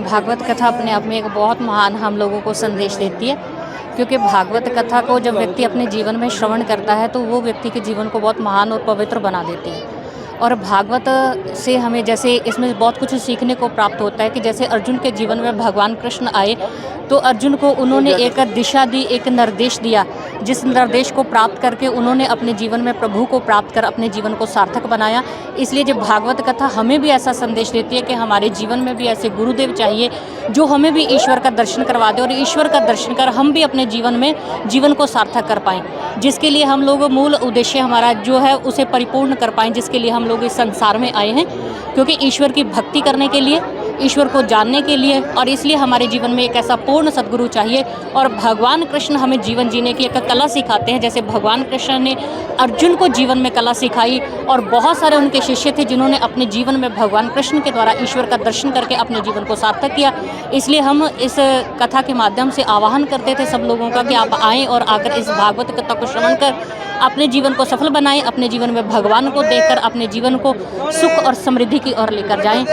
भागवत कथा अपने आप में एक बहुत महान हम लोगों को संदेश देती है, क्योंकि भागवत कथा को जब व्यक्ति अपने जीवन में श्रवण करता है तो वो व्यक्ति के जीवन को बहुत महान और पवित्र बना देती है। और भागवत से हमें जैसे इसमें बहुत कुछ सीखने को प्राप्त होता है कि जैसे अर्जुन के जीवन में भगवान कृष्ण आए तो अर्जुन को उन्होंने एक दिशा दी, एक निर्देश दिया, जिस निर्देश को प्राप्त करके उन्होंने अपने जीवन में प्रभु को प्राप्त कर अपने जीवन को सार्थक बनाया। इसलिए जब भागवत कथा हमें भी ऐसा संदेश देती है कि हमारे जीवन में भी ऐसे गुरुदेव चाहिए जो हमें भी ईश्वर का दर्शन करवा दे और ईश्वर का दर्शन कर हम भी अपने जीवन में जीवन को सार्थक कर पाएँ, जिसके लिए हम लोग मूल उद्देश्य हमारा जो है उसे परिपूर्ण कर पाएँ, जिसके लिए हम लोग इस संसार में आए हैं, क्योंकि ईश्वर की भक्ति करने के लिए, ईश्वर को जानने के लिए, और इसलिए हमारे जीवन में एक ऐसा पूर्ण सद्गुरु चाहिए। और भगवान कृष्ण हमें जीवन जीने की एक कला सिखाते हैं, जैसे भगवान कृष्ण ने अर्जुन को जीवन में कला सिखाई और बहुत सारे उनके शिष्य थे जिन्होंने अपने जीवन में भगवान कृष्ण के द्वारा ईश्वर का दर्शन करके अपने जीवन को सार्थक किया। इसलिए हम इस कथा के माध्यम से आह्वान करते थे सब लोगों का कि आप आएँ और आकर इस भागवत कथा को श्रवण कर अपने जीवन को सफल बनाएं, अपने जीवन में भगवान को देखकर अपने जीवन को सुख और समृद्धि की ओर लेकर जाएं।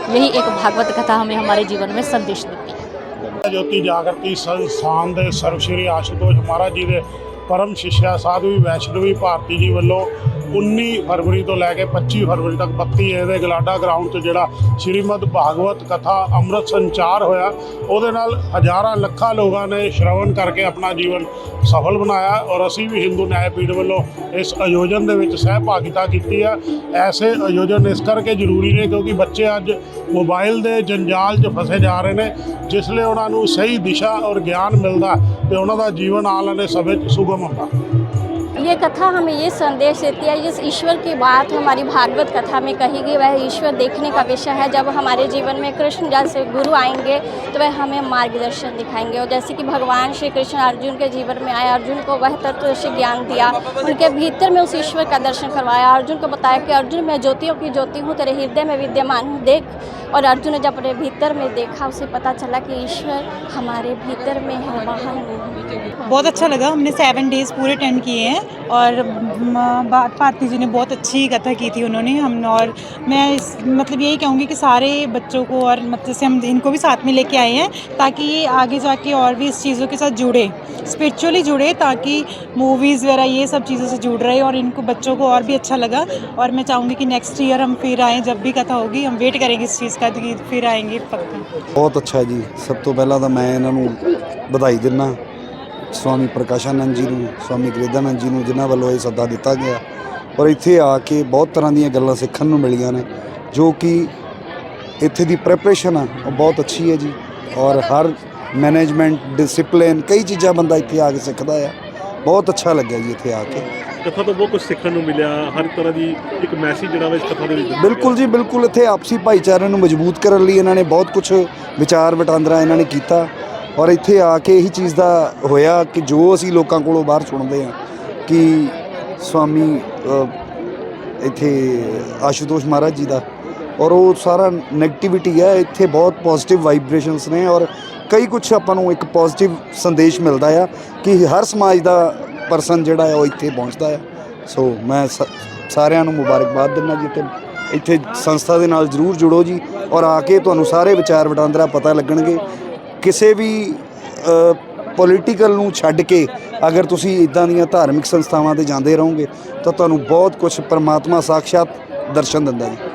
यही एक भागवत कथा हमें हमारे जीवन में संदेश देती है। ज्योति जागृति संस्थान के सर्व श्री आशुतोष महाराज जी के परम शिष्या साधवी वैष्णवी भारती जी वालों 19 फरवरी तो लैके 25 फरवरी तक 32 ए गलाडा ग्राउंड से जोड़ा श्रीमद भागवत कथा अमृत संचार होया, उहदे नाल हज़ारां लखां लोगों ने श्रवण करके अपना जीवन सफल बनाया। और असी भी हिंदू न्यायपीठ वालों इस आयोजन दे विच सहभागिता की है। ऐसे आयोजन इस करके जरूरी ने क्योंकि बच्चे अज मोबाइल के जंजाल च फसे जा रहे हैं, जिसलिए उन्होंने सही दिशा और ज्ञान मिलता तो उन्होंने जीवन आने वाले समय सुगम होगा। ये कथा हमें ये संदेश देती है, जिस ईश्वर की बात हमारी भागवत कथा में कही गई वह ईश्वर देखने का विषय है। जब हमारे जीवन में कृष्ण जैसे गुरु आएंगे तो वह हमें मार्गदर्शन दिखाएंगे। और जैसे कि भगवान श्री कृष्ण अर्जुन के जीवन में आए, अर्जुन को वह तत्व से ज्ञान दिया, उनके भीतर में उस ईश्वर का दर्शन करवाया। अर्जुन को बताया कि अर्जुन मैं ज्योतियों की ज्योति हूँ, तेरे हृदय में विद्यमान हूँ, देख। और अर्जुन ने जब अपने भीतर में देखा उसे पता चला कि ईश्वर हमारे भीतर में है, बाहर नहीं। बहुत अच्छा लगा, हमने 7 डेज़ पूरे अटेंड किए हैं और भारती जी ने बहुत अच्छी कथा की थी उन्होंने हम। और मैं मतलब यही कहूँगी कि सारे बच्चों को और मतलब से हम इनको भी साथ में लेके आए हैं ताकि ये आगे जाके और भी इस चीज़ों के साथ जुड़े, स्पिरिचुअली जुड़े, ताकि मूवीज़ वगैरह ये सब चीज़ों से जुड़ रहे और इनको बच्चों को और भी अच्छा लगा। और मैं चाहूँगी कि नेक्स्ट ईयर हम फिर आएँ, जब भी कथा होगी हम वेट करेंगे इस चीज़ का कि फिर आएंगे पक्का। बहुत अच्छा जी। सब तो पहला तो मैं इन्हों बधाई दिना स्वामी प्रकाशानंद जी ਨੂੰ, स्वामी गृदानंद जी ਨੂੰ, जिन्हों वालों ये सद्दा दिता गया और इत्थे आके बहुत तरह दी गल्लां सीखण नूं मिलियां ने, जो कि इत्थे दी प्रैपरेशन आ वो बहुत अच्छी है जी। और हर मैनेजमेंट डिसिपलिन कई चीज़ां बंदा इत्थे आके सीखदा है। बहुत अच्छा लग्या जी इत्थे आके। कथा तो बहुत कुछ सीखने को मिला, हर तरह की एक मैसेज जो इस कथा के बिल्कुल जी बिल्कुल। इत्थे आपसी भाईचारे नूं मजबूत करने लई इन्होंने बहुत कुछ विचार वटांदरा इन्होंने किया और इत्थे आके यही चीज़ का होया कि जो असी लोगों कोलों बाहर सुनते हैं कि स्वामी इत्थे आशुतोष महाराज जी का और वो सारा नैगेटिविटी है, इत्थे बहुत पॉजिटिव वाइब्रेशनस ने और कई कुछ आपां नूं एक पॉजिटिव संदेश मिलता है कि हर समाज का परसन जिहड़ा है वो इत्थे पहुँचता है। सो मैं सारिਆਂ ਨੂੰ मुबारकबाद दिना जी। इत्थे संस्था के नाल जरूर जुड़ो जी और आके तुहानूं सारे विचार वटांदरा पता लगणगे। किसी भी पॉलिटिकल नूं छड्ड के अगर तुसी इदां दीयां धार्मिक संस्थावां ते जांदे रहोगे तो तुहानूं बहुत कुछ परमात्मा साक्षात दर्शन दिंदा जी।